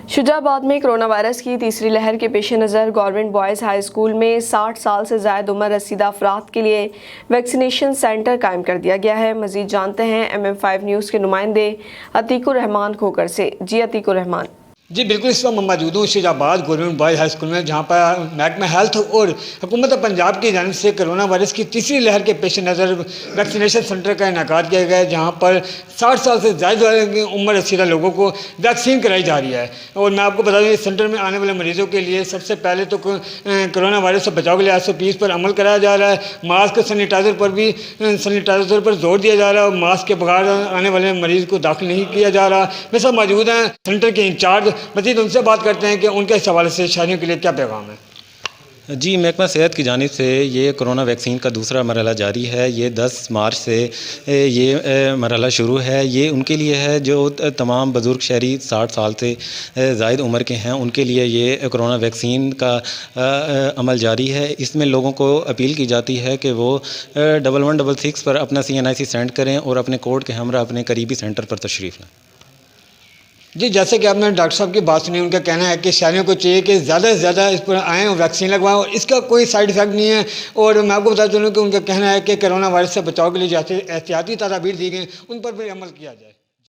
शुजाबाद में corona virus की तीसरी लहर के पेश नज़र गवर्नमेंट बॉयज़ हाई स्कूल में 60 साल से ज़ायद उम्र रसीदा अफराद के लिए वैक्सीनेशन सेंटर कायम कर दिया गया है। मज़ीद जानते हैं MM5 न्यूज़ के नुमाइंदे अतीकुर रहमान खोकर से। जी अतीकुर रहमान। जी बिल्कुल, इस वक्त मैं मौजूद हूँ Shujabad government boys high school में, जहाँ पर महकमा हेल्थ और हुकूमत पंजाब की जानिब से कोरोना वायरस की तीसरी लहर के पेश नज़र वैक्सीनेशन सेंटर का इनेकाद किया गया है, जहाँ पर 60 साल से ज़्यादा उम्र रसीदा लोगों को वैक्सीन कराई जा रही है। और मैं आपको बता दूँ, इस सेंटर में आने वाले मरीज़ों के लिए सबसे पहले तो कोरोना वायरस से बचाव के लिए SOPs पर अमल कराया जा रहा है। मास्क सैनिटाइज़र पर जोर दिया जा रहा है और मास्क के बगैर आने वाले मरीज़ को दाखिल नहीं किया जा रहा। मेरे साथ मौजूद हैं सेंटर के इंचार्ज, मज़ीद उनसे बात करते हैं कि उनके इस हवाले से शहरियों के लिए क्या पैगाम है। जी, महकमा सेहत की जानिब से ये कोरोना वैक्सीन का दूसरा मरहला जारी है। ये 10 मार्च से ये मरहला शुरू है। ये उनके लिए है जो तमाम बुज़ुर्ग शहरी 60 साल से ज़ायद उम्र के हैं, उनके लिए ये कोरोना वैक्सीन का अमल जारी है। इसमें लोगों को अपील की जाती है कि वो 1166 पर अपना CNIC सेंड करें और अपने कोड के हमरा अपने करीबी सेंटर पर तशरीफ़ लाएँ। जी, जैसे कि आपने डॉक्टर साहब की बात सुनी, उनका कहना है कि शहरियों को चाहिए कि ज़्यादा से ज़्यादा इस पर आएँ और वैक्सीन लगवाएं और इसका कोई साइड इफ़ेक्ट नहीं है। और मैं आपको बता चलूँ कि उनका कहना है कि कोरोना वायरस से बचाव के लिए जैसे एहतियाती तदाबीर दी गई उन पर भी अमल किया जाए।